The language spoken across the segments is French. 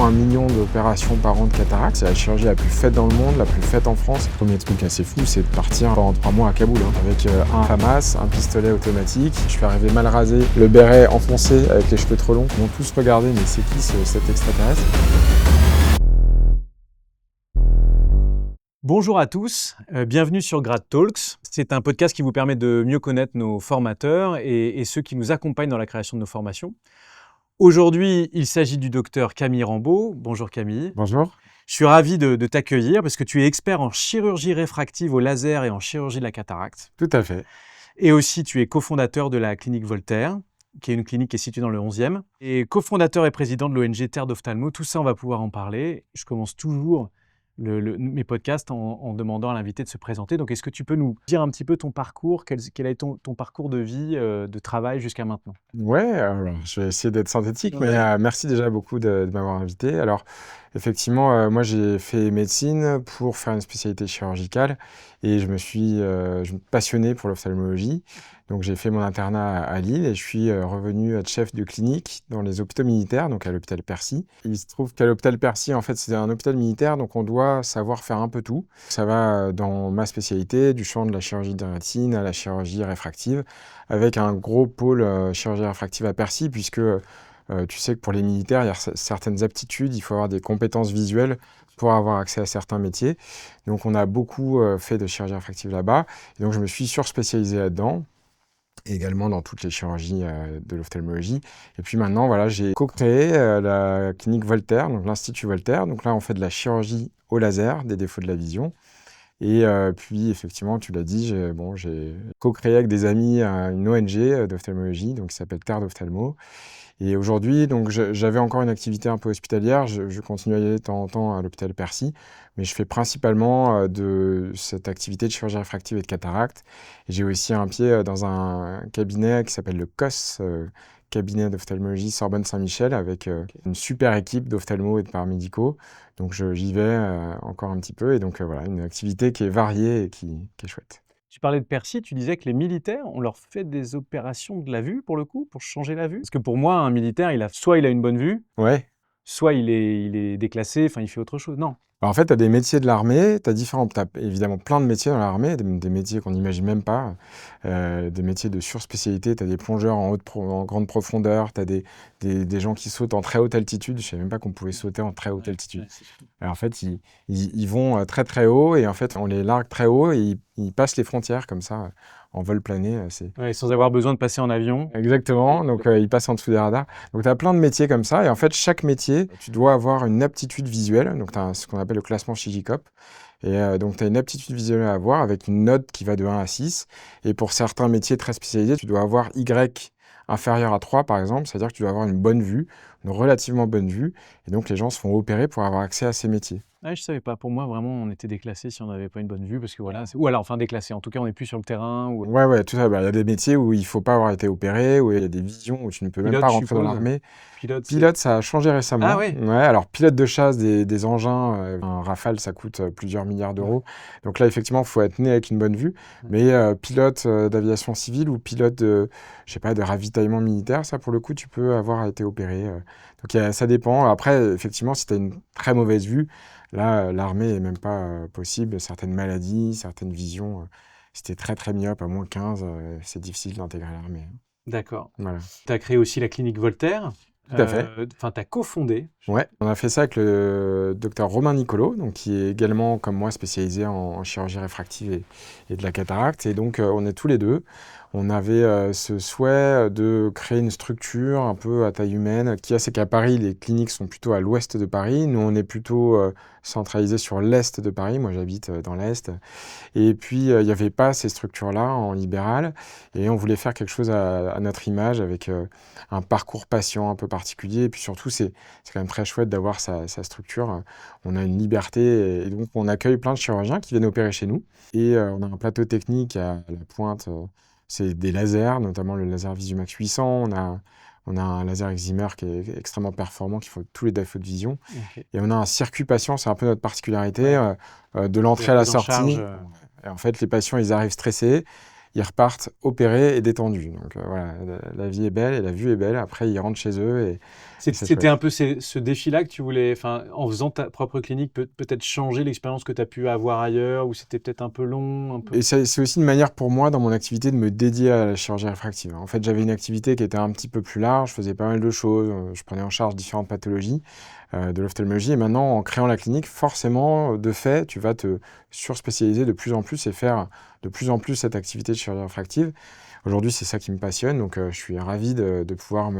1 million d'opérations par an de cataracte. C'est la chirurgie la plus faite dans le monde, la plus faite en France. Le premier truc assez fou, c'est de partir pendant 3 mois à Kaboul, avec un FAMAS, un pistolet automatique. Je suis arrivé mal rasé, le béret enfoncé avec les cheveux trop longs. Ils m'ont tous regardé, mais c'est qui cet extraterrestre ? Bonjour à tous, bienvenue sur Grad Talks. C'est un podcast qui vous permet de mieux connaître nos formateurs et ceux qui nous accompagnent dans la création de nos formations. Aujourd'hui, il s'agit du docteur Camille Rambaud. Bonjour Camille. Bonjour. Je suis ravi de t'accueillir parce que tu es expert en chirurgie réfractive au laser et en chirurgie de la cataracte. Tout à fait. Et aussi, tu es cofondateur de la clinique Voltaire, qui est une clinique qui est située dans le 11e. Et cofondateur et président de l'ONG Terre d'Ophtalmo. Tout ça, on va pouvoir en parler. Je commence toujours mes podcasts en demandant à l'invité de se présenter. Donc, est-ce que tu peux nous dire un petit peu ton parcours, quel a été ton parcours de vie, de travail jusqu'à maintenant ? Ouais, alors, je vais essayer d'être synthétique, mais merci déjà beaucoup de m'avoir invité. Alors, effectivement, moi, j'ai fait médecine pour faire une spécialité chirurgicale et je me suis passionné pour l'ophtalmologie. Donc, j'ai fait mon internat à Lille et je suis revenu être chef de clinique dans les hôpitaux militaires, donc à l'hôpital Percy. Il se trouve qu'à l'hôpital Percy, en fait, c'est un hôpital militaire, donc on doit savoir faire un peu tout. Ça va dans ma spécialité, du champ de la chirurgie de rétine à la chirurgie réfractive, avec un gros pôle chirurgie réfractive à Percy, puisque tu sais que pour les militaires, il y a certaines aptitudes, il faut avoir des compétences visuelles pour avoir accès à certains métiers. Donc on a beaucoup fait de chirurgie réfractive là-bas, et donc je me suis surspécialisé là-dedans, et également dans toutes les chirurgies de l'ophtalmologie. Et puis maintenant, voilà, j'ai co-créé la clinique Voltaire, donc l'Institut Voltaire. Donc là, on fait de la chirurgie au laser, des défauts de la vision. Et puis, effectivement, tu l'as dit, j'ai co-créé avec des amis une ONG d'ophtalmologie, donc qui s'appelle Terre d'Ophtalmo. Et aujourd'hui, donc j'avais encore une activité un peu hospitalière. Je continue à y aller de temps en temps à l'hôpital Percy, mais je fais principalement de cette activité de chirurgie réfractive et de cataracte. Et j'ai aussi un pied dans un cabinet qui s'appelle le COS, cabinet d'ophtalmologie Sorbonne Saint-Michel, avec une super équipe d'ophtalmo et de paramédicaux. Donc j'y vais encore un petit peu. Et donc voilà, une activité qui est variée et qui est chouette. Tu parlais de Percy, tu disais que les militaires, on leur fait des opérations de la vue, pour le coup, pour changer la vue. Parce que pour moi, un militaire, soit il a une bonne vue, Ouais. soit il est déclassé, enfin il fait autre chose. Non. En fait, tu as des métiers de l'armée, tu as évidemment plein de métiers dans l'armée, des métiers qu'on n'imagine même pas, des métiers de surspécialité. Tu as des plongeurs en grande profondeur, tu as des gens qui sautent en très haute altitude. Je ne savais même pas qu'on pouvait sauter en très haute altitude. Alors, en fait, ils vont très très haut et en fait, on les largue très haut et ils passent les frontières comme ça, en vol plané. Sans avoir besoin de passer en avion. Exactement, donc ils passent en dessous des radars. Donc tu as plein de métiers comme ça, et en fait chaque métier, tu dois avoir une aptitude visuelle, donc tu as ce qu'on appelle le classement Chigicop, et donc tu as une aptitude visuelle à avoir avec une note qui va de 1 à 6, et pour certains métiers très spécialisés, tu dois avoir Y inférieur à 3 par exemple, c'est-à-dire que tu dois avoir une bonne vue, une relativement bonne vue, et donc les gens se font opérer pour avoir accès à ces métiers. Ah, je savais pas. Pour moi, vraiment, on était déclassé si on n'avait pas une bonne vue, parce que voilà, ou alors, enfin déclassé. En tout cas, on n'est plus sur le terrain. Ouais, tout ça. Il y a des métiers où il ne faut pas avoir été opéré, où il y a des visions où tu ne peux même pas rentrer dans l'armée. Pilote, ça a changé récemment. Ah oui. Ouais, alors pilote de chasse, des engins, un Rafale, ça coûte plusieurs milliards d'euros. Ouais. Donc là, effectivement, il faut être né avec une bonne vue. Mais pilote d'aviation civile ou pilote de ravitaillement militaire, ça, pour le coup, tu peux avoir été opéré. Donc ça dépend. Après, effectivement, si tu as une très mauvaise vue, là, l'armée n'est même pas possible. Certaines maladies, certaines visions, si tu es très très myope, à moins 15, c'est difficile d'intégrer l'armée. D'accord. Voilà. Tu as créé aussi la clinique Voltaire. Tout à fait. Enfin, tu as cofondé. Ouais, on a fait ça avec le docteur Romain Nicolo, donc, qui est également, comme moi, spécialisé en chirurgie réfractive et de la cataracte. Et donc, on est tous les deux. On avait ce souhait de créer une structure un peu à taille humaine, qui a c'est qu'à Paris, les cliniques sont plutôt à l'ouest de Paris. Nous, on est plutôt centralisé sur l'est de Paris. Moi, j'habite dans l'est. Et puis, il n'y avait pas ces structures-là en libéral. Et on voulait faire quelque chose à notre image, avec un parcours patient un peu particulier. Et puis surtout, c'est quand même très chouette d'avoir sa structure. On a une liberté. Et donc, on accueille plein de chirurgiens qui viennent opérer chez nous. Et on a un plateau technique à la pointe. C'est des lasers, notamment le laser Visumax 800. On a un laser Excimer qui est extrêmement performant, qui fait tous les défauts de vision. Okay. Et on a un circuit patient, c'est un peu notre particularité, de l'entrée à la sortie. Et en fait, les patients, ils arrivent stressés. ils repartent opérés et détendus. Donc voilà, la vie est belle et la vue est belle. Après, ils rentrent chez eux et c'est C'était chouette. un peu ce défi-là que tu voulais, enfin, en faisant ta propre clinique, peut-être changer l'expérience que tu as pu avoir ailleurs, ou c'était peut-être un peu long, un peu... Et c'est aussi une manière pour moi, dans mon activité, de me dédier à la chirurgie réfractive. En fait, j'avais une activité qui était un petit peu plus large, je faisais pas mal de choses, je prenais en charge différentes pathologies de l'ophtalmologie. Et maintenant, en créant la clinique, forcément, de fait, tu vas te surspécialiser de plus en plus et faire de plus en plus cette activité de chirurgie réfractive. Aujourd'hui, c'est ça qui me passionne, donc je suis ravi de pouvoir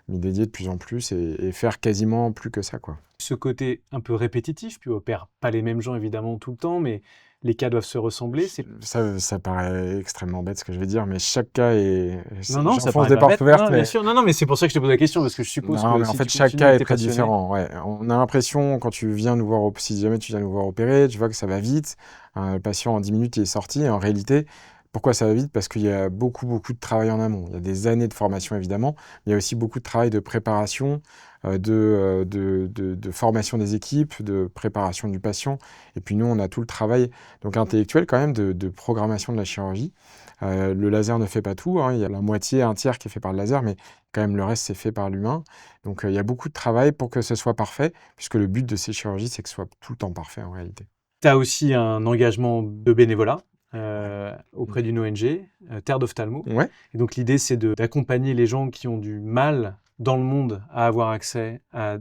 m'y dédier de plus en plus et faire quasiment plus que ça, quoi. Ce côté un peu répétitif, tu opères pas les mêmes gens évidemment tout le temps, mais les cas doivent se ressembler. Ça paraît extrêmement bête ce que je vais dire, mais chaque cas est... Non, ça J'enfonce paraît des pas portes bête. ouvertes, Non, bien sûr. Non, mais c'est pour ça que je te pose la question, parce que je suppose non, que mais en si fait, tu chaque continues cas et que est t'es très passionné... différent. Ouais. On a l'impression, quand tu viens nous voir, si jamais tu viens nous voir opérer, tu vois que ça va vite. Le patient, en 10 minutes, il est sorti. Et en réalité, pourquoi ça va vite? Parce qu'il y a beaucoup, beaucoup de travail en amont. Il y a des années de formation, évidemment, mais il y a aussi beaucoup de travail de préparation, de formation des équipes, de préparation du patient. Et puis nous, on a tout le travail donc intellectuel quand même de programmation de la chirurgie. Le laser ne fait pas tout, hein. Il y a la moitié, un tiers qui est fait par le laser, mais quand même le reste c'est fait par l'humain. Donc il y a beaucoup de travail pour que ce soit parfait, puisque le but de ces chirurgies, c'est que ce soit tout le temps parfait en réalité. Tu as aussi un engagement de bénévolat Ouais. auprès d'une ONG, Terre d'Ophtalmo. Ouais. Et donc l'idée, c'est d'accompagner les gens qui ont du mal dans le monde à avoir accès à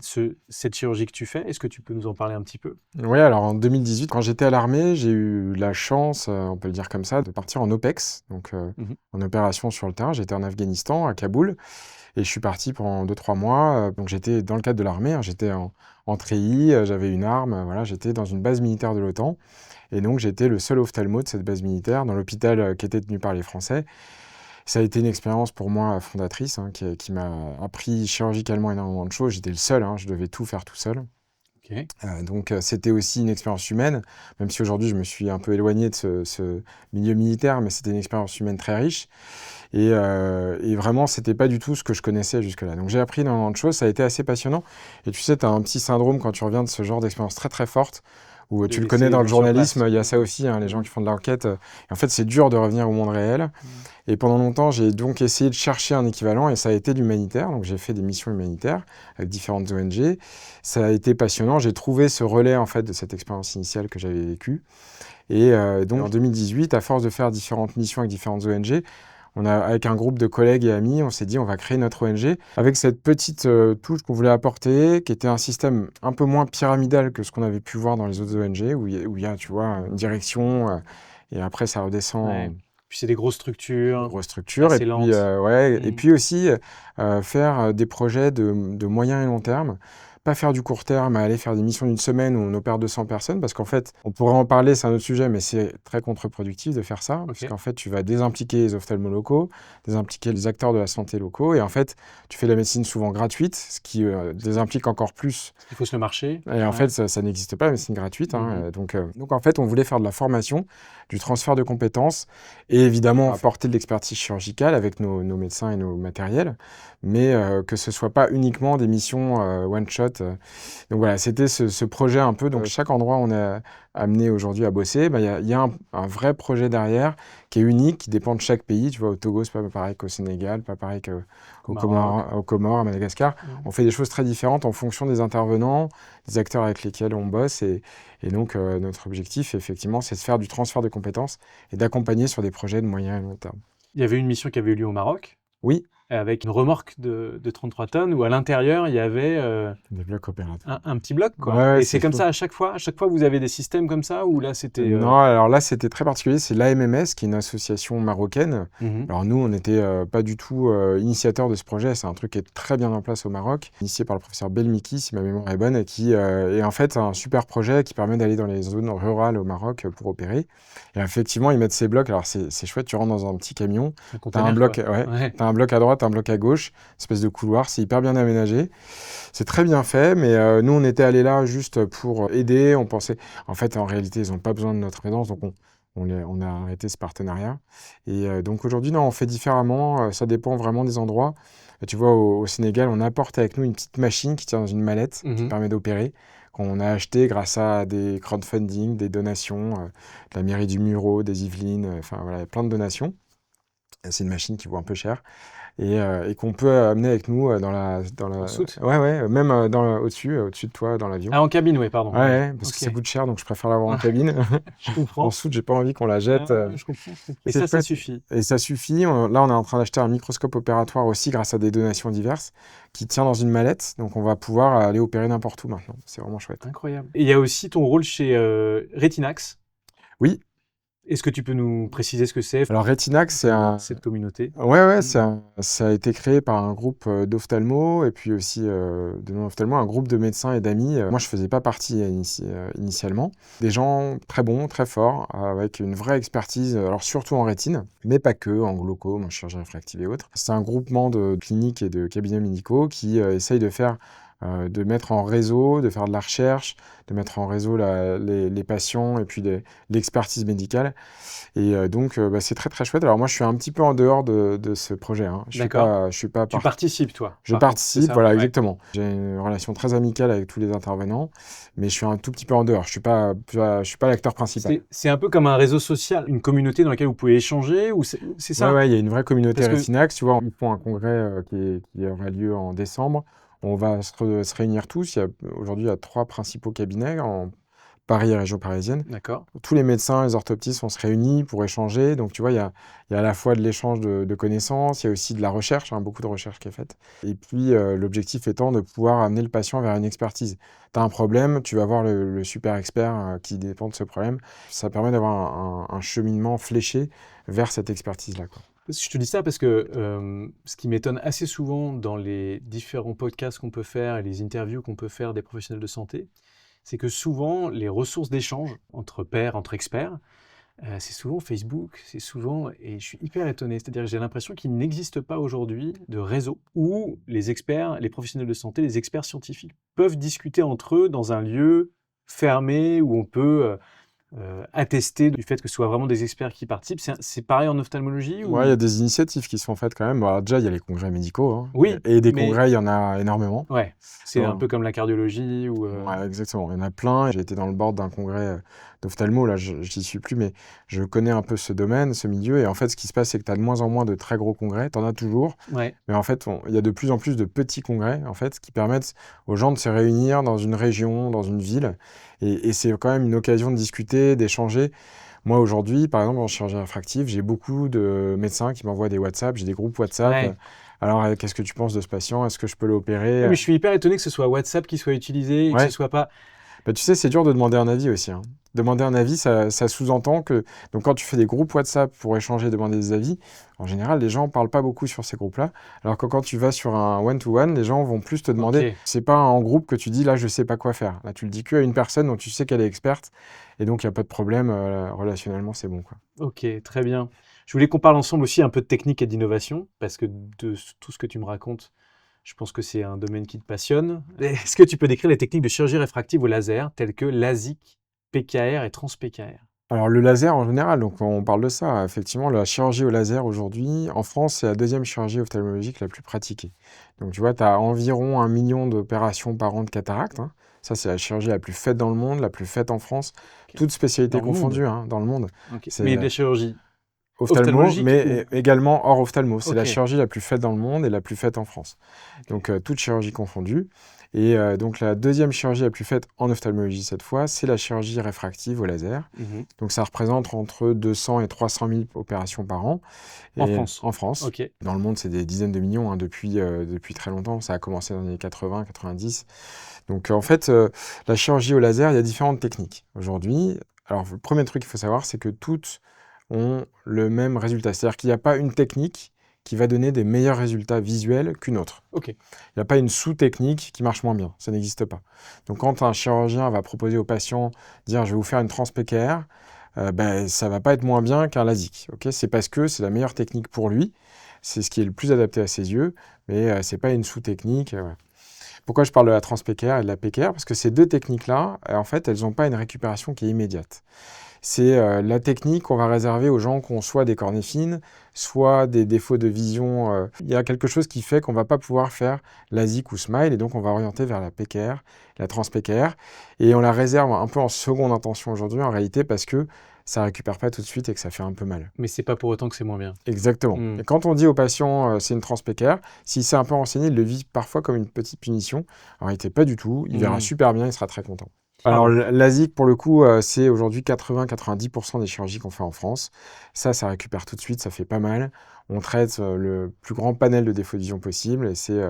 cette chirurgie que tu fais. Est-ce que tu peux nous en parler un petit peu? Ouais, alors en 2018, quand j'étais à l'armée, j'ai eu la chance, on peut le dire comme ça, de partir en OPEX, donc Mhm. en opération sur le terrain. J'étais en Afghanistan, à Kaboul, et je suis parti pendant 2-3 mois. Donc j'étais dans le cadre de l'armée, hein, j'étais en treillis, j'avais une arme, voilà, j'étais dans une base militaire de l'OTAN. Et donc j'étais le seul ophtalmo de cette base militaire, dans l'hôpital qui était tenu par les Français. Ça a été une expérience pour moi fondatrice, hein, qui m'a appris chirurgicalement énormément de choses. J'étais le seul, hein, je devais tout faire tout seul. Ok. Donc c'était aussi une expérience humaine, même si aujourd'hui je me suis un peu éloigné de ce milieu militaire, mais c'était une expérience humaine très riche. Et vraiment, c'était pas du tout ce que je connaissais jusque-là. Donc j'ai appris énormément de choses, ça a été assez passionnant. Et tu sais, tu as un petit syndrome quand tu reviens de ce genre d'expérience très très forte, où De tu le laisser connais les dans le gens sur place. journalisme, il y a ça aussi, hein, les gens qui font de l'enquête. Et en fait, c'est dur de revenir au monde réel. Et pendant longtemps, j'ai donc essayé de chercher un équivalent, et ça a été l'humanitaire. Donc j'ai fait des missions humanitaires avec différentes ONG. Ça a été passionnant. J'ai trouvé ce relais en fait de cette expérience initiale que j'avais vécue. Et donc en 2018, à force de faire différentes missions avec différentes ONG, avec un groupe de collègues et amis, on s'est dit on va créer notre ONG avec cette petite touche qu'on voulait apporter, qui était un système un peu moins pyramidal que ce qu'on avait pu voir dans les autres ONG, où il y a, tu vois, une direction, et après ça redescend Ouais. en Puis c'est des grosses structures, grosse structure. Et assez puis, lentes. ouais, et Mm. puis aussi faire des projets de moyen et long terme. Pas faire du court terme, à aller faire des missions d'une semaine où on opère 200 personnes, parce qu'en fait, on pourrait en parler, c'est un autre sujet, mais c'est très contre-productif de faire ça, parce Ok. qu'en fait, tu vas désimpliquer les ophtalmos locaux, désimpliquer les acteurs de la santé locaux, et en fait, tu fais de la médecine souvent gratuite, ce qui désimplique encore plus. Il faut se le marcher. Et en Ouais. fait, ça n'existe pas, la médecine gratuite, hein, Mhm. donc en fait, on voulait faire de la formation, du transfert de compétences, et évidemment apporter de l'expertise chirurgicale avec nos médecins et nos matériels, mais que ce ne soit pas uniquement des missions one-shot. Donc voilà, c'était ce projet un peu. Donc chaque endroit où on est amené aujourd'hui à bosser, bah, y a un vrai projet derrière qui est unique, qui dépend de chaque pays. Tu vois, au Togo, c'est pas pareil qu'au Sénégal, pas pareil qu'aux Comores, à Madagascar. On fait des choses très différentes en fonction des intervenants, des acteurs avec lesquels on bosse. Et donc, notre objectif, effectivement, c'est de faire du transfert de compétences et d'accompagner sur des projets de moyen et long terme. Il y avait une mission qui avait eu lieu au Maroc, Oui, avec une remorque de 33 tonnes, où à l'intérieur, il y avait des blocs opératoires. un petit bloc, quoi. Ouais, Et c'est comme fou. ça à chaque fois? À chaque fois, vous avez des systèmes comme ça? Ou là, c'était... Non, alors là, c'était très particulier. C'est l'AMMS, qui est une association marocaine. Mhm. Alors nous, on n'était pas du tout initiateurs de ce projet. C'est un truc qui est très bien en place au Maroc, initié par le professeur Belmiki, si ma mémoire est bonne, et qui est en fait un super projet qui permet d'aller dans les zones rurales au Maroc pour opérer. Et effectivement, ils mettent ces blocs. Alors c'est chouette, tu rentres dans un petit camion, Un tu as un container, bloc, quoi. ouais, Ouais. t'as un bloc à droite, un bloc à gauche, espèce de couloir. C'est hyper bien aménagé. C'est très bien fait, mais nous, on était allés là juste pour aider. On pensait, en fait, en réalité, ils n'ont pas besoin de notre présence, donc on a arrêté ce partenariat. Et donc aujourd'hui, non, on fait différemment. Ça dépend vraiment des endroits. Tu vois, au Sénégal, on apporte avec nous une petite machine qui tient dans une mallette, qui Mhm. permet d'opérer, qu'on a acheté grâce à des crowdfunding, des donations, de la mairie du Muro, des Yvelines, enfin voilà, plein de donations. C'est une machine qui vaut un peu cher et qu'on peut amener avec nous dans la... En soute. Ouais, même au-dessus de toi, dans l'avion. Ah, en cabine, oui, pardon. Ouais, Ouais. ouais, parce que ça Ok. coûte cher, donc je préfère l'avoir en Ah, cabine. je En comprends. soute, j'ai pas envie qu'on la jette. Je comprends. Et Et c'est ça chouette. suffit. Et ça suffit. Là, on est en train d'acheter un microscope opératoire aussi grâce à des donations diverses qui tient dans une mallette. Donc, on va pouvoir aller opérer n'importe où maintenant. C'est vraiment chouette. Incroyable. Et il y a aussi ton rôle chez Retinax. Oui. Est-ce que tu peux nous préciser ce que c'est, Alors, Retinax, c'est un... cette communauté? Ouais, ça a été créé par un groupe d'ophtalmo et puis aussi de non-ophtalmo, un groupe de médecins et d'amis. Moi, je faisais pas partie initialement. Des gens très bons, très forts, avec une vraie expertise, alors surtout en rétine, mais pas que, en glaucome, en chirurgie réfractive et autres. C'est un groupement de cliniques et de cabinets médicaux qui essayent de mettre en réseau, de faire de la recherche, de mettre en réseau les patients et puis l'expertise médicale. Et donc, c'est très très chouette. Alors moi, je suis un petit peu en dehors de ce projet. Hein. D'accord. Je suis pas Tu participes, toi, Je par contre, c'est participe, ça? voilà, Ouais. exactement. J'ai une relation très amicale avec tous les intervenants, mais je suis un tout petit peu en dehors. Je suis pas l'acteur principal. C'est un peu comme un réseau social, une communauté dans laquelle vous pouvez échanger, ou c'est ça? Ouais, il y a une vraie communauté Parce que- Retinax. Tu vois, ils font un congrès qui aura lieu en décembre. On va se réunir tous. Aujourd'hui, il y a 3 principaux cabinets en Paris et région parisienne. D'accord. Tous les médecins, les orthoptistes, on se réunit pour échanger. Donc, tu vois, il y a à la fois de l'échange de connaissances, il y a aussi de la recherche, hein, beaucoup de recherche qui est faite. Et puis, l'objectif étant de pouvoir amener le patient vers une expertise. Tu as un problème, tu vas voir le super expert qui dépend de ce problème. Ça permet d'avoir un cheminement fléché vers cette expertise-là, quoi. Je te dis ça parce que ce qui m'étonne assez souvent dans les différents podcasts qu'on peut faire et les interviews qu'on peut faire des professionnels de santé, c'est que souvent les ressources d'échange entre pairs, entre experts, c'est souvent Facebook, c'est souvent, et je suis hyper étonné, c'est-à-dire que j'ai l'impression qu'il n'existe pas aujourd'hui de réseau où les experts, les professionnels de santé, les experts scientifiques peuvent discuter entre eux dans un lieu fermé où on peut attester du fait que ce soit vraiment des experts qui participent. C'est pareil en ophtalmologie Ouais, il y a des initiatives qui sont faites quand même. Bon, alors déjà, il y a les congrès médicaux, hein. Oui, Et des mais congrès, il y en a énormément. ouais, c'est un Non. peu comme la cardiologie ou Ouais, exactement. Il y en a plein. J'ai été dans le board d'un congrès d'ophtalmo. Là, je n'y suis plus, mais je connais un peu ce domaine, ce milieu. Et en fait, ce qui se passe, c'est que tu as de moins en moins de très gros congrès. Tu en as toujours. ouais. Mais en fait, il y a de plus en plus de petits congrès, en fait, qui permettent aux gens de se réunir dans une région, dans une ville. Et c'est quand même une occasion de discuter, d'échanger. Moi, aujourd'hui, par exemple, en chirurgie réfractive, j'ai beaucoup de médecins qui m'envoient des WhatsApp. J'ai des groupes WhatsApp. Ouais. Alors, qu'est-ce que tu penses de ce patient? Est-ce que je peux Oui, l'opérer? mais je suis hyper étonné que ce soit WhatsApp qui soit utilisé et que ce Ouais. soit pas. Bah, tu sais, c'est dur de demander un avis aussi, hein. Demander un avis, ça sous-entend que... Donc, quand tu fais des groupes WhatsApp pour échanger, demander des avis, en général, les gens ne parlent pas beaucoup sur ces groupes-là. Alors que quand tu vas sur un one-to-one, les gens vont plus te demander. Ok. C'est pas en groupe que tu dis, là, je sais pas quoi faire. Là, tu le dis qu'à une personne dont tu sais qu'elle est experte. Et donc, il n'y a pas de problème. Relationnellement, c'est bon, quoi. Ok, très bien. Je voulais qu'on parle ensemble aussi un peu de technique et d'innovation, parce que de tout ce que tu me racontes, je pense que c'est un domaine qui te passionne. Est-ce que tu peux décrire les techniques de chirurgie réfractive au laser, telles que LASIK, PKR et trans-PKR? Alors, le laser en général, donc on parle de ça. Effectivement, la chirurgie au laser aujourd'hui, en France, c'est la deuxième chirurgie ophtalmologique la plus pratiquée. Donc, tu vois, tu as environ 1 million d'opérations par an de cataracte, hein. Ça, c'est la chirurgie la plus faite dans le monde, la plus faite en France, Ok. toutes spécialités Dans le monde. confondues, hein, dans le monde. Ok. C'est Mais de la chirurgie ophtalmo, ophtalmologique mais également hors ophtalmo. C'est la Ok. chirurgie la plus faite dans le monde et la plus faite en France. Ok. Donc, toute chirurgie confondue. Et donc, la deuxième chirurgie la plus faite en ophtalmologie cette fois, c'est la chirurgie réfractive au laser. Mhm. Donc, ça représente entre 200 et 300 000 opérations par an. En Et France. En France. Ok. Dans le monde, c'est des dizaines de millions, hein, depuis très longtemps. Ça a commencé dans les années 80, 90. Donc, en fait, la chirurgie au laser, il y a différentes techniques. Aujourd'hui, alors, le premier truc qu'il faut savoir, c'est que toutes ont le même résultat. C'est-à-dire qu'il n'y a pas une technique qui va donner des meilleurs résultats visuels qu'une autre. Ok. Il n'y a pas une sous-technique qui marche moins bien. Ça n'existe pas. Donc, quand un chirurgien va proposer au patient, dire « je vais vous faire une trans-PKR », ça ne va pas être moins bien qu'un LASIK. Okay, c'est parce que c'est la meilleure technique pour lui. C'est ce qui est le plus adapté à ses yeux, mais ce n'est pas une sous-technique. Ouais. Pourquoi je parle de la trans-PKR et de la PKR? Parce que ces deux techniques-là, en fait, elles n'ont pas une récupération qui est immédiate. C'est la technique qu'on va réserver aux gens qui ont soit des cornées fines, soit des défauts de vision. Il y a quelque chose qui fait qu'on ne va pas pouvoir faire LASIK ou SMILE, et donc on va orienter vers la PKR, la trans-PKR, et on la réserve un peu en seconde intention aujourd'hui, en réalité, parce que ça récupère pas tout de suite et que ça fait un peu mal. Mais c'est pas pour autant que c'est moins bien. Exactement. Et quand on dit au patient c'est une transpécaire, s'il s'est un peu renseigné, il le vit parfois comme une petite punition. En réalité, pas du tout. Il verra super bien, il sera très content. Alors, l'ASIC, pour le coup, c'est aujourd'hui 80-90% des chirurgies qu'on fait en France. Ça récupère tout de suite, ça fait pas mal. On traite le plus grand panel de défauts de vision possible et c'est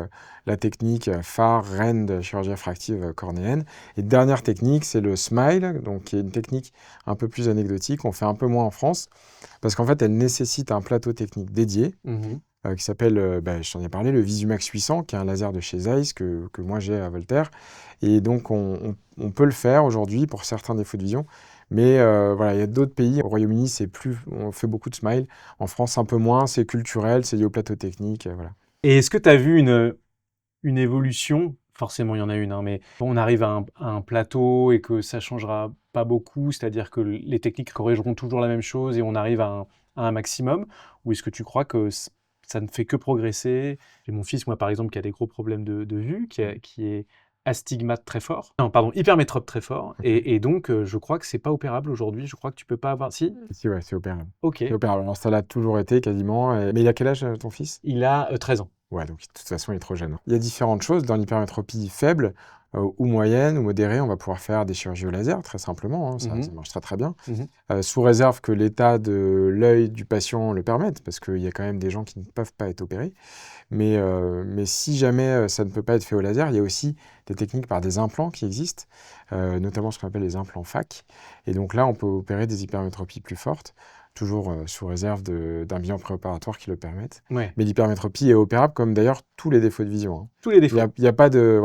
la technique phare, reine de la chirurgie réfractive cornéenne. Et dernière technique, c'est le SMILE, donc qui est une technique un peu plus anecdotique. On fait un peu moins en France parce qu'en fait, elle nécessite un plateau technique dédié. Qui s'appelle, je t'en ai parlé, le Visumax 800, qui est un laser de chez Zeiss que moi j'ai à Voltaire. Et donc, on peut le faire aujourd'hui pour certains défauts de vision. Mais voilà, il y a d'autres pays. Au Royaume-Uni, on fait beaucoup de smile. En France, un peu moins. C'est culturel, c'est lié au plateau technique. Voilà. Et est-ce que tu as vu une évolution? Forcément, il y en a une, hein, mais on arrive à un plateau et que ça changera pas beaucoup, c'est-à-dire que les techniques corrigeront toujours la même chose et on arrive à un maximum? Ou est-ce que tu crois que ça ne fait que progresser? J'ai mon fils, moi, par exemple, qui a des gros problèmes de vue, qui est astigmate très fort. Non, pardon, hypermétrope très fort. Et donc, je crois que c'est pas opérable aujourd'hui. Je crois que tu peux pas avoir... Si? Si, ouais, c'est opérable. Ok. C'est opérable. Alors, ça l'a toujours été quasiment. Mais il a quel âge, ton fils? Il a 13 ans. Ouais, donc de toute façon, il est trop jeune. Il y a différentes choses. Dans l'hypermétropie faible ou moyenne ou modérée, on va pouvoir faire des chirurgies au laser, très simplement. Hein, ça marche très, très bien. Sous réserve que l'état de l'œil du patient le permette, parce qu'il y a quand même des gens qui ne peuvent pas être opérés. Mais si jamais ça ne peut pas être fait au laser, il y a aussi des techniques par des implants qui existent, notamment ce qu'on appelle les implants FAC. Et donc là, on peut opérer des hypermétropies plus fortes, toujours sous réserve d'un bilan préopératoire qui le permette. Ouais. Mais l'hypermétropie est opérable, comme d'ailleurs tous les défauts de vision. Hein. Tous les défauts. Il n'y a pas de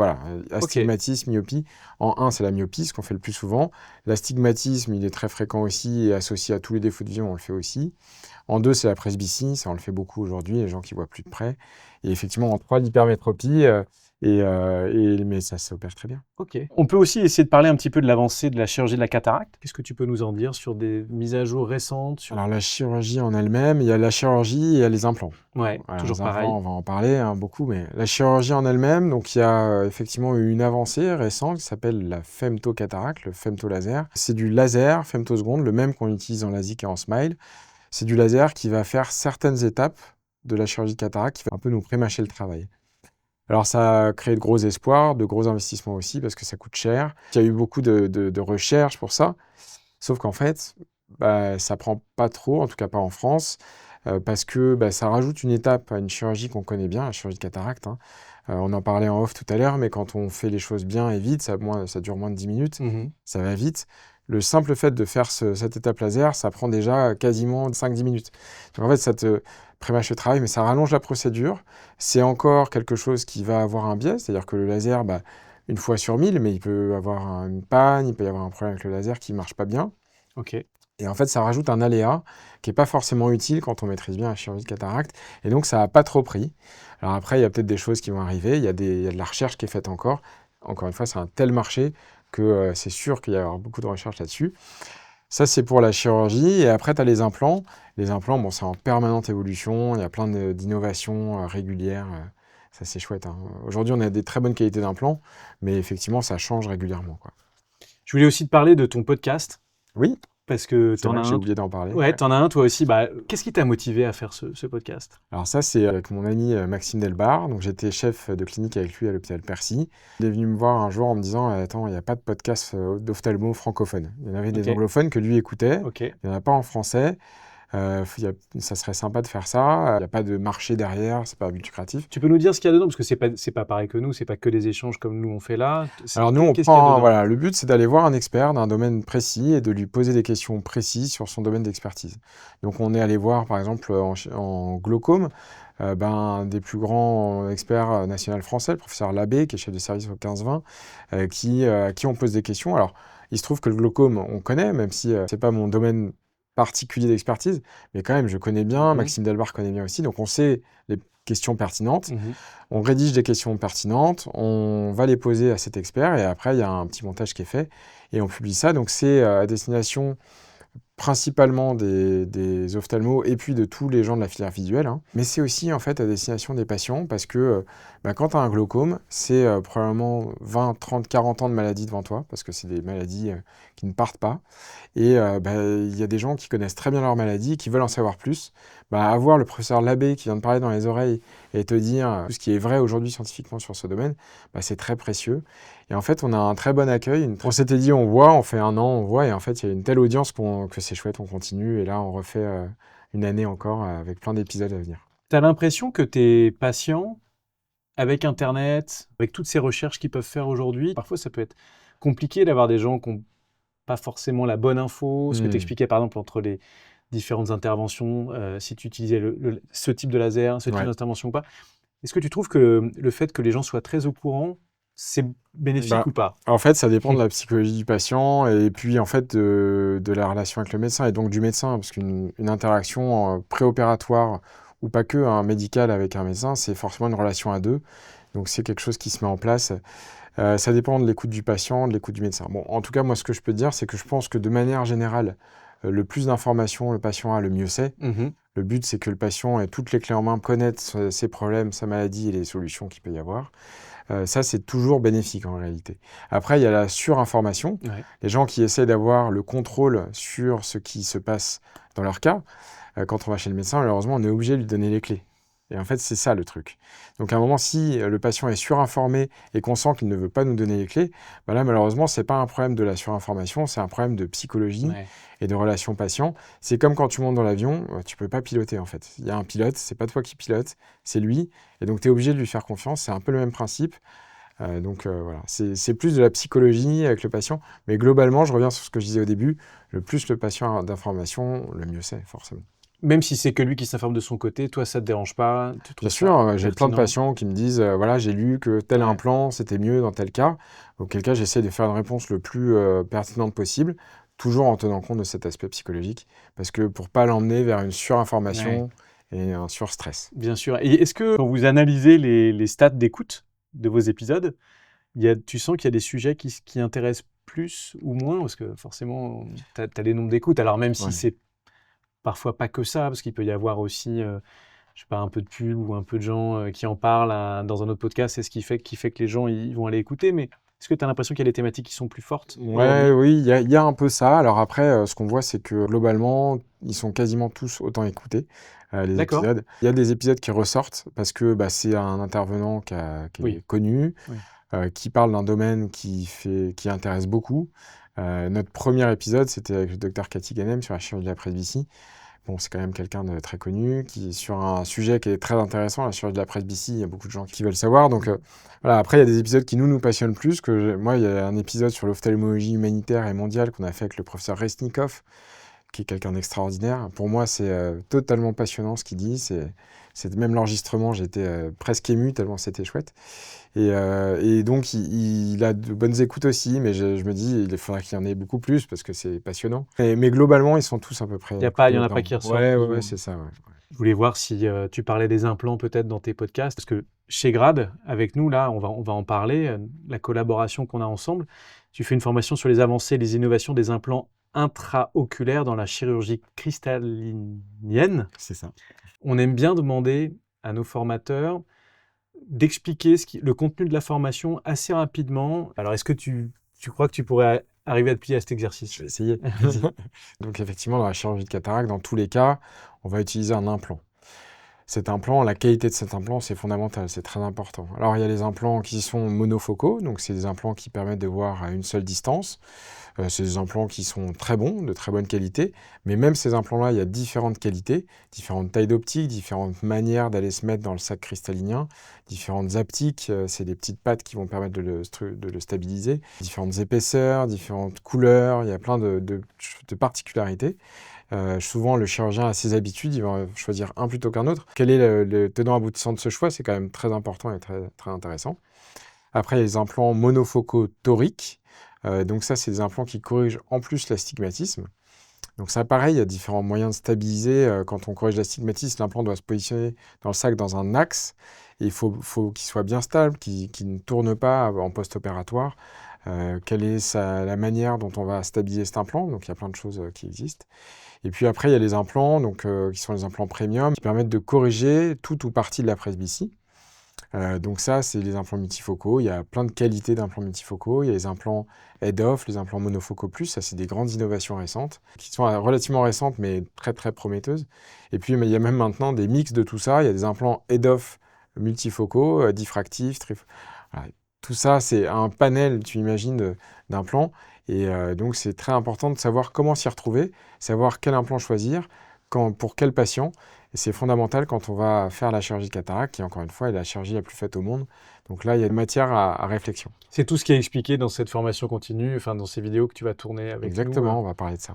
astigmatisme, myopie. En 1, c'est la myopie, ce qu'on fait le plus souvent. L'astigmatisme, il est très fréquent aussi et associé à tous les défauts de vision, on le fait aussi. En 2, c'est la presbytie, ça on le fait beaucoup aujourd'hui, les gens qui voient plus de près. Et effectivement, en 3, l'hypermétropie, mais ça s'opère très bien. Ok. On peut aussi essayer de parler un petit peu de l'avancée de la chirurgie de la cataracte. Qu'est-ce que tu peux nous en dire sur des mises à jour récentes Alors la chirurgie en elle-même, il y a la chirurgie et il y a les implants. Ouais, voilà, toujours les implants, pareil. on va en parler beaucoup, mais la chirurgie en elle-même, donc il y a effectivement eu une avancée récente qui s'appelle la femtocataracte, le femtolaser. C'est du laser femtoseconde, le même qu'on utilise en LASIK et en SMILE. C'est du laser qui va faire certaines étapes de la chirurgie de cataracte, qui va un peu nous prémâcher le travail. Alors ça a créé de gros espoirs, de gros investissements aussi, parce que ça coûte cher. Il y a eu beaucoup de recherches pour ça, sauf qu'en fait, ça prend pas trop, en tout cas pas en France, parce que ça rajoute une étape à une chirurgie qu'on connaît bien, la chirurgie de cataracte. Hein. On en parlait en off tout à l'heure, mais quand on fait les choses bien et vite, ça dure moins de 10 minutes, ça va vite. Le simple fait de faire cette étape laser, ça prend déjà quasiment 5-10 minutes. Donc en fait, ça te prémâche le travail, mais ça rallonge la procédure. C'est encore quelque chose qui va avoir un biais, c'est-à-dire que le laser, une fois sur 1000, mais il peut avoir une panne, il peut y avoir un problème avec le laser qui ne marche pas bien. Ok. Et en fait, ça rajoute un aléa qui n'est pas forcément utile quand on maîtrise bien la chirurgie de cataracte. Et donc, ça n'a pas trop pris. Alors après, il y a peut-être des choses qui vont arriver. Il y a de la recherche qui est faite encore. Encore une fois, c'est un tel marché que c'est sûr qu'il y a beaucoup de recherche là-dessus. Ça, c'est pour la chirurgie. Et après, tu as les implants. Les implants, c'est en permanente évolution. Il y a plein d'innovations régulières. Ça, c'est chouette. Hein. Aujourd'hui, on a des très bonnes qualités d'implants. Mais effectivement, ça change régulièrement, quoi. Je voulais aussi te parler de ton podcast. Oui. Parce que t'en as un. J'ai oublié d'en parler. Ouais, t'en as un toi aussi. Qu'est-ce qui t'a motivé à faire ce podcast? Alors ça, c'est avec mon ami Maxime Delbar. Donc j'étais chef de clinique avec lui à l'hôpital Percy. Il est venu me voir un jour en me disant « Attends, il n'y a pas de podcast d'ophtalmo francophone. » Il y en avait des anglophones que lui écoutait. Il n'y en a pas en français. Ça serait sympa de faire ça. Il n'y a pas de marché derrière, c'est pas but lucratif. Tu peux nous dire ce qu'il y a dedans? Parce que c'est pas pareil que nous, c'est pas que des échanges comme nous on fait là. Alors nous, le but c'est d'aller voir un expert d'un domaine précis et de lui poser des questions précises sur son domaine d'expertise. Donc on est allé voir par exemple en glaucome, des plus grands experts nationaux français, le professeur Labbé, qui est chef de service au 15-20, à qui on pose des questions. Alors il se trouve que le glaucome, on connaît, même si c'est pas mon domaine particulier d'expertise, mais quand même, je connais bien, Maxime Delbar connaît bien aussi, donc on sait les questions pertinentes, on rédige des questions pertinentes, on va les poser à cet expert, et après, il y a un petit montage qui est fait, et on publie ça, donc c'est à destination principalement des ophtalmos et puis de tous les gens de la filière visuelle, hein. Mais c'est aussi en fait à destination des patients parce que quand tu as un glaucome, c'est probablement 20, 30, 40 ans de maladie devant toi parce que c'est des maladies qui ne partent pas. Et il y a des gens qui connaissent très bien leur maladie, qui veulent en savoir plus. Avoir le professeur Labbé qui vient de parler dans les oreilles et te dire tout ce qui est vrai aujourd'hui scientifiquement sur ce domaine, c'est très précieux. Et en fait, on a un très bon accueil. On s'était dit, on voit, on fait 1 an, on voit, et en fait, il y a une telle audience que c'est chouette, on continue. Et là, on refait une année encore avec plein d'épisodes à venir. Tu as l'impression que tes patients, avec Internet, avec toutes ces recherches qu'ils peuvent faire aujourd'hui, parfois ça peut être compliqué d'avoir des gens qui n'ont pas forcément la bonne info. Ce que tu expliquais par exemple entre les différentes interventions, si tu utilisais ce type de laser, ce type d'intervention ou pas. Est-ce que tu trouves que le fait que les gens soient très au courant, c'est bénéfique ou pas? En fait, ça dépend de la psychologie du patient et puis en fait de la relation avec le médecin et donc du médecin, parce qu'une interaction préopératoire ou pas que, médicale avec un médecin, c'est forcément une relation à deux. Donc c'est quelque chose qui se met en place. Ça dépend de l'écoute du patient, de l'écoute du médecin. Bon, en tout cas, moi, ce que je peux te dire, c'est que je pense que de manière générale, le plus d'informations le patient a, le mieux c'est. Le but, c'est que le patient ait toutes les clés en main, connaître ses problèmes, sa maladie et les solutions qu'il peut y avoir. Ça, c'est toujours bénéfique en réalité. Après, il y a la surinformation. Ouais. Les gens qui essaient d'avoir le contrôle sur ce qui se passe dans leur cas, quand on va chez le médecin, malheureusement, on est obligé de lui donner les clés. Et en fait, c'est ça le truc. Donc à un moment, si le patient est surinformé et qu'on sent qu'il ne veut pas nous donner les clés, là, malheureusement, ce n'est pas un problème de la surinformation, c'est un problème de psychologie et de relation patient. C'est comme quand tu montes dans l'avion, tu ne peux pas piloter en fait. Il y a un pilote, ce n'est pas toi qui pilote, c'est lui. Et donc tu es obligé de lui faire confiance, c'est un peu le même principe. Voilà, c'est plus de la psychologie avec le patient. Mais globalement, je reviens sur ce que je disais au début, le plus le patient a d'informations, le mieux c'est forcément. Même si c'est que lui qui s'informe de son côté, toi, ça ne te dérange pas? Bien sûr, j'ai plein de patients qui me disent voilà, j'ai lu que tel implant, c'était mieux dans tel cas. Auquel cas, j'essaie de faire une réponse le plus pertinente possible, toujours en tenant compte de cet aspect psychologique, parce que pour ne pas l'emmener vers une surinformation et un surstress. Bien sûr. Et est-ce que quand vous analysez les stats d'écoute de vos épisodes, tu sens qu'il y a des sujets qui intéressent plus ou moins? Parce que forcément, tu as les nombres d'écoutes. Alors même si c'est parfois pas que ça, parce qu'il peut y avoir aussi, je sais pas, un peu de pub ou un peu de gens qui en parlent dans un autre podcast, c'est ce qui fait que les gens ils vont aller écouter. Mais est-ce que tu as l'impression qu'il y a des thématiques qui sont plus fortes? Oui, il y a un peu ça. Alors après, ce qu'on voit, c'est que globalement, ils sont quasiment tous autant écoutés, les épisodes. Il y a des épisodes qui ressortent parce que c'est un intervenant qui est connu, qui parle d'un domaine qui intéresse beaucoup. Notre premier épisode, c'était avec le docteur Cathy Ganem sur la chirurgie de la presbytie. Bon, c'est quand même quelqu'un de très connu, qui sur un sujet qui est très intéressant, la chirurgie de la presbytie, il y a beaucoup de gens qui veulent savoir. Donc voilà, après, il y a des épisodes qui nous passionnent plus. Moi, il y a un épisode sur l'ophtalmologie humanitaire et mondiale qu'on a fait avec le professeur Resnikov, qui est quelqu'un d'extraordinaire. Pour moi, c'est totalement passionnant ce qu'il dit. C'est même l'enregistrement, j'étais presque ému tellement c'était chouette. Et donc, il a de bonnes écoutes aussi, mais je me dis, il faudrait qu'il y en ait beaucoup plus parce que c'est passionnant. Mais globalement, ils sont tous à peu près. Il n'y en a pas qui ressortent. Ouais, c'est ça. Ouais. Je voulais voir si tu parlais des implants peut-être dans tes podcasts, parce que chez Grad, avec nous, là, on va en parler, la collaboration qu'on a ensemble. Tu fais une formation sur les avancées et les innovations des implants intraoculaires dans la chirurgie cristallinienne. C'est ça. On aime bien demander à nos formateurs d'expliquer le contenu de la formation assez rapidement. Alors, est-ce que tu crois que tu pourrais arriver à te plier à cet exercice? Je vais essayer. Donc, effectivement, dans la chirurgie de cataracte, dans tous les cas, on va utiliser un implant. Cet implant, la qualité de cet implant, c'est fondamental, c'est très important. Alors, il y a les implants qui sont monofocaux, donc c'est des implants qui permettent de voir à une seule distance. C'est des implants qui sont très bons, de très bonne qualité, mais même ces implants-là, il y a différentes qualités, différentes tailles d'optique, différentes manières d'aller se mettre dans le sac cristallinien, différentes haptiques, c'est des petites pattes qui vont permettre de le stabiliser, différentes épaisseurs, différentes couleurs, il y a plein de particularités. Souvent, le chirurgien a ses habitudes, il va choisir un plutôt qu'un autre. Quel est le tenant aboutissant de ce choix? C'est quand même très important et très, très intéressant. Après, il y a les implants monofocaux toriques. Donc ça, c'est des implants qui corrigent en plus l'astigmatisme. Donc ça, pareil, il y a différents moyens de stabiliser. Quand on corrige l'astigmatisme, l'implant doit se positionner dans le sac dans un axe. Et il faut qu'il soit bien stable, qu'il ne tourne pas en post-opératoire. quelle est la manière dont on va stabiliser cet implant. Donc, il y a plein de choses qui existent. Et puis après, il y a les implants, donc, qui sont les implants premium, qui permettent de corriger tout ou partie de la presbytie. Donc ça, c'est les implants multifocaux. Il y a plein de qualités d'implants multifocaux. Il y a les implants head-off, les implants monofocaux plus. Ça, c'est des grandes innovations récentes, qui sont relativement récentes, mais très, très prometteuses. Et puis, il y a même maintenant des mix de tout ça. Il y a des implants head-off multifocaux, diffractifs, voilà. Tout ça, c'est un panel, tu imagines, d'implants. Et donc, c'est très important de savoir comment s'y retrouver, savoir quel implant choisir, pour quel patient. Et c'est fondamental quand on va faire la chirurgie cataracte, qui encore une fois est la chirurgie la plus faite au monde. Donc là, il y a matière à réflexion. C'est tout ce qui est expliqué dans cette formation continue, enfin dans ces vidéos que tu vas tourner avec nous. Exactement, on va parler de ça.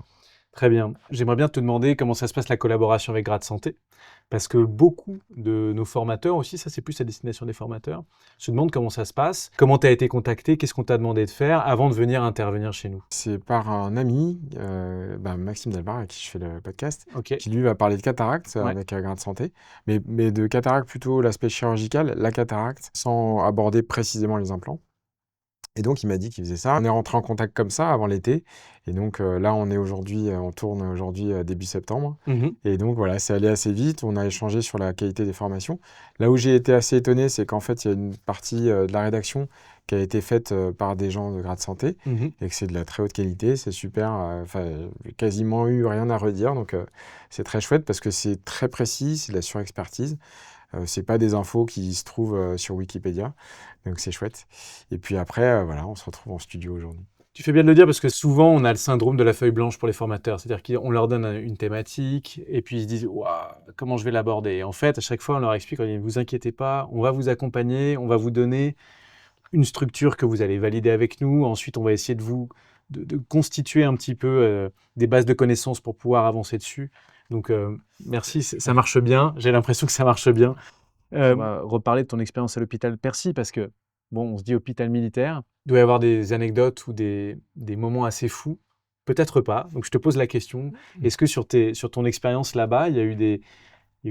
Très bien. J'aimerais bien te demander comment ça se passe la collaboration avec Grad Santé, parce que beaucoup de nos formateurs aussi, ça c'est plus à destination des formateurs, se demandent comment ça se passe, comment tu as été contacté, qu'est-ce qu'on t'a demandé de faire avant de venir intervenir chez nous. C'est par un ami, Maxime Delbar, avec qui je fais le podcast, Ok. qui lui va parler de cataracte Ouais. avec Grad Santé, mais de cataracte plutôt l'aspect chirurgical, la cataracte, sans aborder précisément les implants. Et donc, il m'a dit qu'il faisait ça. On est rentré en contact comme ça avant l'été. Et donc, là, on tourne aujourd'hui début septembre. Mhm. Et donc, voilà, c'est allé assez vite. On a échangé sur la qualité des formations. Là où j'ai été assez étonné, c'est qu'en fait, il y a une partie de la rédaction qui a été faite par des gens de Grad Santé Mhm. et que c'est de la très haute qualité. C'est super. Enfin, j'ai quasiment eu rien à redire. Donc, c'est très chouette parce que c'est très précis. C'est de la surexpertise. C'est pas des infos qui se trouvent sur Wikipédia. Donc, c'est chouette. Et puis après, voilà, on se retrouve en studio aujourd'hui. Tu fais bien de le dire parce que souvent on a le syndrome de la feuille blanche pour les formateurs, c'est-à-dire qu'on leur donne une thématique et puis ils se disent waouh, comment je vais l'aborder. Et en fait, à chaque fois on leur explique, on dit vous inquiétez pas, on va vous accompagner, on va vous donner une structure que vous allez valider avec nous. Ensuite, on va essayer de constituer un petit peu des bases de connaissances pour pouvoir avancer dessus. Donc merci, ça marche bien. J'ai l'impression que ça marche bien. On va reparler de ton expérience à l'hôpital Percy parce que bon, on se dit hôpital militaire. Il doit y avoir des anecdotes ou des moments assez fous. Peut-être pas. Donc, je te pose la question. Est-ce que sur ton expérience là-bas, il y a eu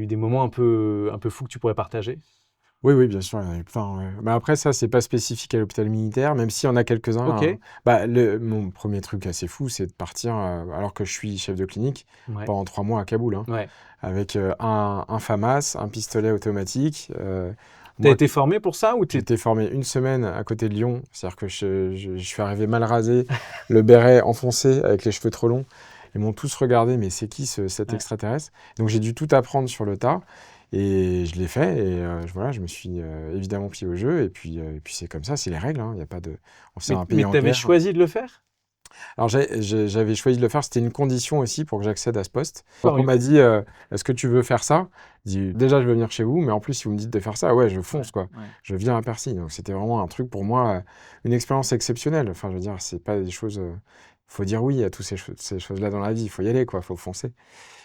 des moments un peu fous que tu pourrais partager? Oui, oui, bien sûr, il y en a eu plein. Ouais. Mais après, ça, c'est pas spécifique à l'hôpital militaire, même s'il y en a quelques-uns. Ok. Hein. Mon premier truc assez fou, c'est de partir, alors que je suis chef de clinique, Ouais. pendant 3 mois à Kaboul, hein, Ouais. avec un FAMAS, un pistolet automatique. T'as Moi, été formé pour ça ou j'ai été formé 1 semaine à côté de Lyon, c'est-à-dire que je suis arrivé mal rasé, le béret enfoncé, avec les cheveux trop longs. Ils m'ont tous regardé, mais c'est qui cet Ouais. extraterrestre? Donc j'ai dû tout apprendre sur le tas, et je l'ai fait, et voilà, je me suis évidemment plié au jeu, et puis c'est comme ça, c'est les règles, hein, il y a pas de... C'est un pays Mais en t'avais guerre. choisi de le faire? Alors j'avais choisi de le faire, c'était une condition aussi pour que j'accède à ce poste. Ah Quand on oui. m'a dit est-ce que tu veux faire ça? J'ai dit déjà je veux venir chez vous, mais en plus si vous me dites de faire ça, ouais je fonce quoi. Ouais. Je viens à Percy. Donc c'était vraiment un truc pour moi, une expérience exceptionnelle. Enfin je veux dire, c'est pas des choses. Faut dire oui à toutes ces choses-là dans la vie, il faut y aller quoi, faut foncer.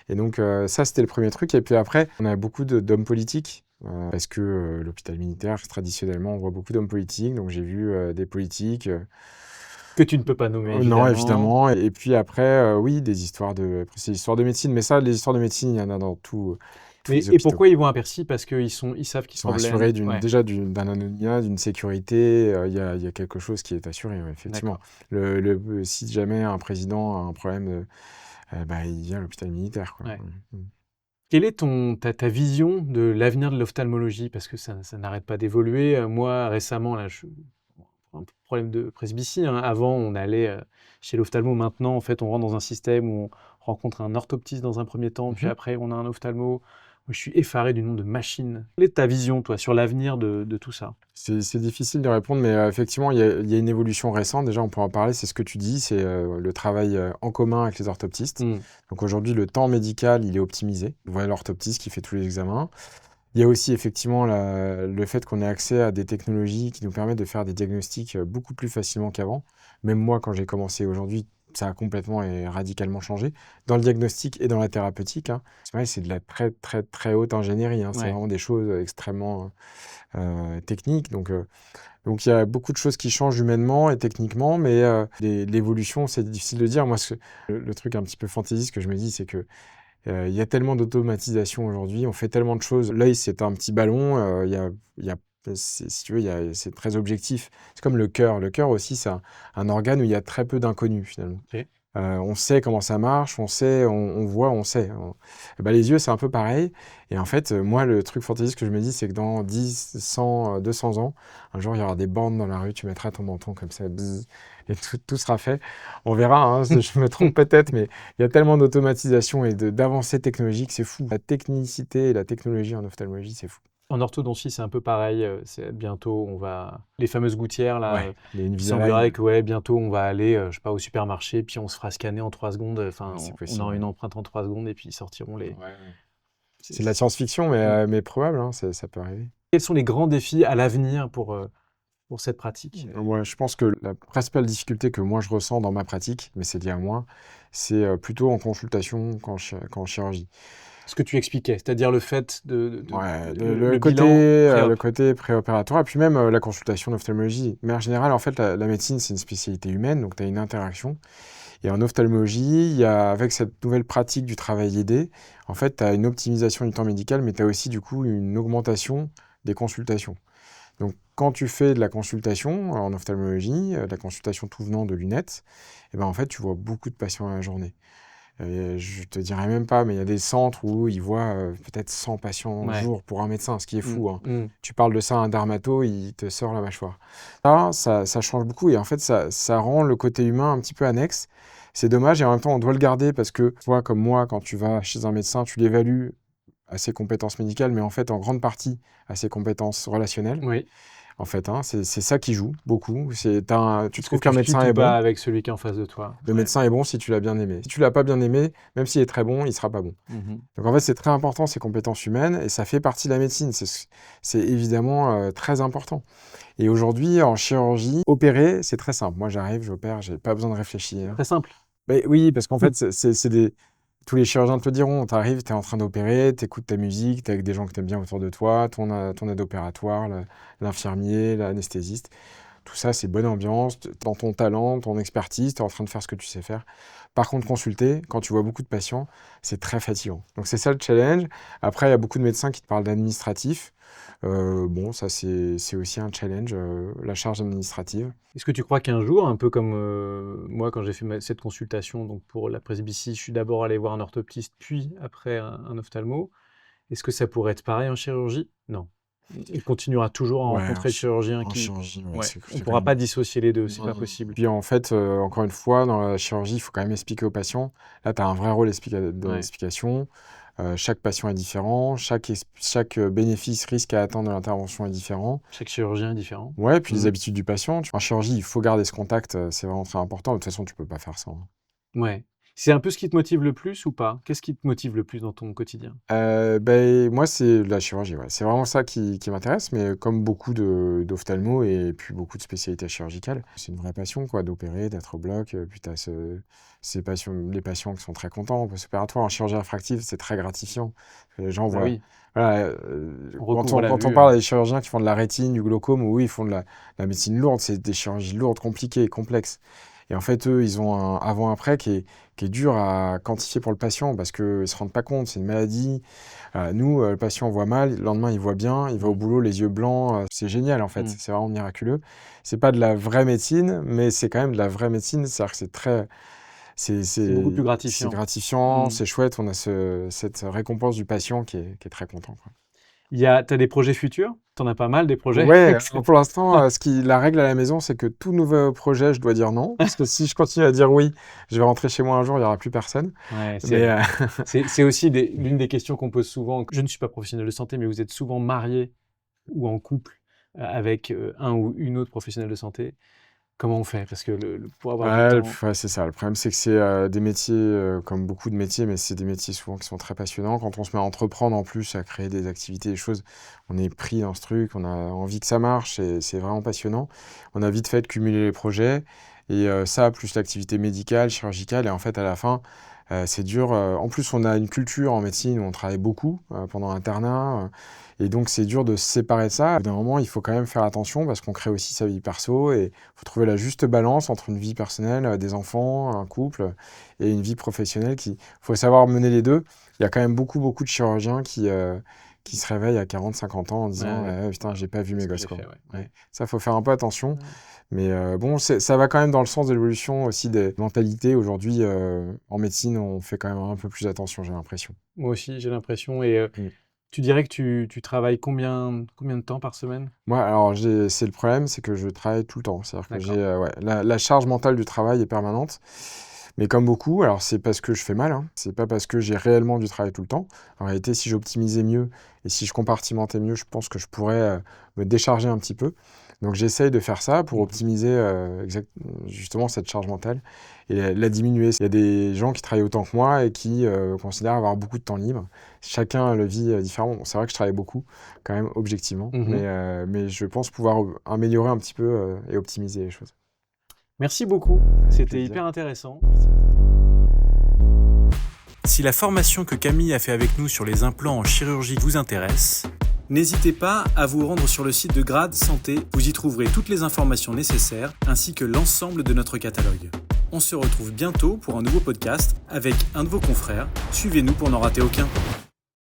Et donc ça c'était le premier truc. Et puis après, on a beaucoup d'hommes politiques. Parce que l'hôpital militaire, traditionnellement, on voit beaucoup d'hommes politiques. Donc j'ai vu des politiques. Que tu ne peux pas nommer, Non, évidemment. évidemment. Et puis après, oui, des histoires c'est des histoires de médecine. Mais ça, les histoires de médecine, il y en a dans tous les Et hôpitaux. pourquoi ils vont à Percy? Parce qu'ils savent Ils qu'ils sont problème. assurés Ouais. d'un anonymat, d'une sécurité. Il y a quelque chose qui est assuré, ouais, effectivement. D'accord. Si jamais un président a un problème, il vient à l'hôpital militaire, quoi. Ouais. Mm. Quelle est ta vision de l'avenir de l'ophtalmologie? Parce que ça n'arrête pas d'évoluer. Moi, récemment, là, un problème de presbytie, hein. Avant, on allait chez l'ophtalmo. Maintenant, en fait, on rentre dans un système où on rencontre un orthoptiste dans un premier temps, puis Mhm. après, on a un ophtalmo. Moi, je suis effaré du nombre de machines. Quelle est ta vision, toi, sur l'avenir de tout ça? C'est difficile de répondre, mais effectivement, il y a une évolution récente. Déjà, on peut en parler, c'est ce que tu dis, c'est le travail en commun avec les orthoptistes. Hmm. Donc aujourd'hui, le temps médical, il est optimisé. Voilà l'orthoptiste qui fait tous les examens. Il y a aussi effectivement le fait qu'on ait accès à des technologies qui nous permettent de faire des diagnostics beaucoup plus facilement qu'avant. Même moi, quand j'ai commencé aujourd'hui, ça a complètement et radicalement changé. Dans le diagnostic et dans la thérapeutique, hein, c'est vrai, c'est de la très très très haute ingénierie. Hein. C'est Ouais. vraiment des choses extrêmement techniques. Donc il y a beaucoup de choses qui changent humainement et techniquement, mais l'évolution, c'est difficile de dire. Moi, le truc un petit peu fantaisiste que je me dis, c'est que il y a tellement d'automatisation aujourd'hui, on fait tellement de choses. L'œil, c'est un petit ballon, il y a Si tu veux, c'est très objectif. C'est comme le cœur. Le cœur aussi, c'est un organe où il y a très peu d'inconnus finalement. Ok. On sait comment ça marche, on sait, on voit, on sait. Et ben, les yeux, c'est un peu pareil. Et en fait, moi, le truc fantaisiste que je me dis, c'est que dans 10, 100, 200 ans, un jour, il y aura des bandes dans la rue, tu mettras ton menton comme ça, bzzz, et tout sera fait. On verra, hein, je me trompe peut-être, mais il y a tellement d'automatisation et d'avancées technologiques, c'est fou. La technicité et la technologie en ophtalmologie, c'est fou. En orthodontie, c'est un peu pareil. Bientôt, on va les fameuses gouttières là. Ouais, il y a une Il Invisalign. semblerait que bientôt, on va aller, je sais pas, au supermarché, puis on se fera scanner en 3 secondes. Enfin, C'est on possible. aura une empreinte en 3 secondes et puis ils sortiront les. Ouais. C'est de la science-fiction, mais probable, hein, ça peut arriver. Quels sont les grands défis à l'avenir pour cette pratique? Ouais, je pense que la principale difficulté que moi je ressens dans ma pratique, mais c'est lié à moi, c'est plutôt en consultation qu'en chirurgie. Ce que tu expliquais, c'est-à-dire le fait Ouais, le le côté, bilan le pré-op. côté préopératoire, et puis même la consultation d'ophtalmologie. Mais en général, en fait, la médecine, c'est une spécialité humaine, donc tu as une interaction. Et en ophtalmologie, avec cette nouvelle pratique du travail aidé, en fait, tu as une optimisation du temps médical, mais tu as aussi du coup une augmentation des consultations. Donc, quand tu fais de la consultation en ophtalmologie, de la consultation tout venant de lunettes, et ben, en fait, tu vois beaucoup de patients à la journée. Je te dirais même pas, mais il y a des centres où ils voient peut-être 100 patients au Ouais. jour pour un médecin, ce qui est Mm, fou, hein. mm. Tu parles de ça à un dermato, il te sort la mâchoire. Ça change beaucoup et en fait, ça rend le côté humain un petit peu annexe. C'est dommage et en même temps, on doit le garder parce que, toi, comme moi, quand tu vas chez un médecin, tu l'évalues à ses compétences médicales, mais en fait, en grande partie à ses compétences relationnelles. Oui. En fait, hein, c'est ça qui joue beaucoup. Tu Est-ce que trouves qu'un tu médecin fites est ou pas bon. avec celui qui est en face de toi? Le Ouais. médecin est bon si tu l'as bien aimé. Si tu l'as pas bien aimé, même s'il est très bon, il sera pas bon. Mhm. Donc en fait, c'est très important ces compétences humaines et ça fait partie de la médecine. C'est évidemment très important. Et aujourd'hui, en chirurgie, opérer, c'est très simple. Moi, j'arrive, j'opère, j'ai pas besoin de réfléchir. Très simple. Mais oui, parce qu'en fait, tous les chirurgiens te le diront. Tu arrives, tu es en train d'opérer, tu écoutes ta musique, tu es avec des gens que tu aimes bien autour de toi, ton aide opératoire, l'infirmier, l'anesthésiste. Tout ça, c'est bonne ambiance, dans ton talent, ton expertise, tu es en train de faire ce que tu sais faire. Par contre, consulter, quand tu vois beaucoup de patients, c'est très fatigant. Donc c'est ça le challenge. Après, il y a beaucoup de médecins qui te parlent d'administratif. Bon, ça c'est aussi un challenge, la charge administrative. Est-ce que tu crois qu'un jour, un peu comme moi quand j'ai fait cette consultation donc pour la presbytie, je suis d'abord allé voir un orthoptiste, puis après un ophtalmo. Est-ce que ça pourrait être pareil en chirurgie? Non. On continuera toujours à Ouais, rencontrer le chirurgien en qui. chirurgie, ouais, Ouais. c'est On ne quand pourra même. pas dissocier les deux, c'est Non, pas non. possible. Puis en fait, encore une fois, dans la chirurgie, il faut quand même expliquer aux patients. Là, tu as un vrai rôle Ouais. d'explication. Chaque patient est différent, chaque bénéfice, risque à atteindre de l'intervention est différent. Chaque chirurgien est différent. Ouais, puis les Mhm. habitudes du patient. En chirurgie, il faut garder ce contact, c'est vraiment très important. De toute façon, tu peux pas faire ça, hein. Ouais. C'est un peu ce qui te motive le plus ou pas? Qu'est-ce qui te motive le plus dans ton quotidien? Moi, c'est la chirurgie, ouais. C'est vraiment ça qui m'intéresse, mais comme beaucoup d'ophtalmo et puis beaucoup de spécialités chirurgicales, c'est une vraie passion, quoi, d'opérer, d'être au bloc. Puis tu as les patients qui sont très contents. Post-opératoire, en chirurgie réfractive, c'est très gratifiant. Les gens Bah voient. oui, Voilà, on quand recouvre la on vue. parle à des chirurgiens qui font de la rétine, du glaucome, ou oui, ils font de la médecine lourde, c'est des chirurgies lourdes, compliquées, complexes. Et en fait, eux, ils ont un avant-après qui est dur à quantifier pour le patient parce qu'ils ne se rendent pas compte, c'est une maladie. Nous, le patient voit mal, le lendemain, il voit bien, il va au boulot, les yeux blancs. C'est génial, en fait. Mm. C'est vraiment miraculeux. C'est pas de la vraie médecine, mais c'est quand même de la vraie médecine. C'est-à-dire que C'est beaucoup plus c'est gratifiant. gratifiant, Mm. c'est chouette. On a cette récompense du patient qui est très content, quoi. T'as des projets futurs? T'en as pas mal des projets? Ouais, pour l'instant, la règle à la maison, c'est que tout nouveau projet, je dois dire non. Parce que si je continue à dire oui, je vais rentrer chez moi un jour, il n'y aura plus personne. Ouais, Mais c'est aussi l'une des questions qu'on pose souvent. Je ne suis pas professionnel de santé, mais vous êtes souvent marié ou en couple avec un ou une autre professionnelle de santé. Comment on fait? Parce que pour avoir du temps. ouais, c'est ça. Le problème, c'est que c'est des métiers, comme beaucoup de métiers, mais c'est des métiers souvent qui sont très passionnants. Quand on se met à entreprendre en plus, à créer des activités, des choses, on est pris dans ce truc, on a envie que ça marche, et c'est vraiment passionnant. On a vite fait de cumuler les projets, et ça, plus l'activité médicale, chirurgicale, et en fait, à la fin, c'est dur. En plus, on a une culture en médecine où on travaille beaucoup pendant l'internat, et donc c'est dur de se séparer de ça. D'un moment, il faut quand même faire attention parce qu'on crée aussi sa vie perso et il faut trouver la juste balance entre une vie personnelle, des enfants, un couple et une vie professionnelle. Il faut savoir mener les deux. Il y a quand même beaucoup de chirurgiens qui se réveillent à 40-50 ans en disant putain, j'ai pas vu mes gosses. Ça, faut faire un peu attention. Mais bon, ça va quand même dans le sens de l'évolution aussi des mentalités. Aujourd'hui, en médecine, on fait quand même un peu plus attention, j'ai l'impression. Moi aussi, j'ai l'impression. Et tu dirais que tu travailles combien de temps par semaine? Moi, alors, c'est le problème, c'est que je travaille tout le temps. C'est-à-dire que la charge mentale du travail est permanente. Mais comme beaucoup, alors c'est parce que je fais mal, hein. C'est pas parce que j'ai réellement du travail tout le temps. En réalité, si j'optimisais mieux et si je compartimentais mieux, je pense que je pourrais me décharger un petit peu. Donc j'essaye de faire ça pour optimiser justement cette charge mentale et la diminuer. Il y a des gens qui travaillent autant que moi et qui considèrent avoir beaucoup de temps libre. Chacun le vit différemment. Bon, c'est vrai que je travaille beaucoup, quand même, objectivement, mais je pense pouvoir améliorer un petit peu et optimiser les choses. Merci beaucoup, c'était hyper intéressant. Si la formation que Camille a fait avec nous sur les implants en chirurgie vous intéresse, n'hésitez pas à vous rendre sur le site de Grade Santé. Vous y trouverez toutes les informations nécessaires ainsi que l'ensemble de notre catalogue. On se retrouve bientôt pour un nouveau podcast avec un de vos confrères. Suivez-nous pour n'en rater aucun.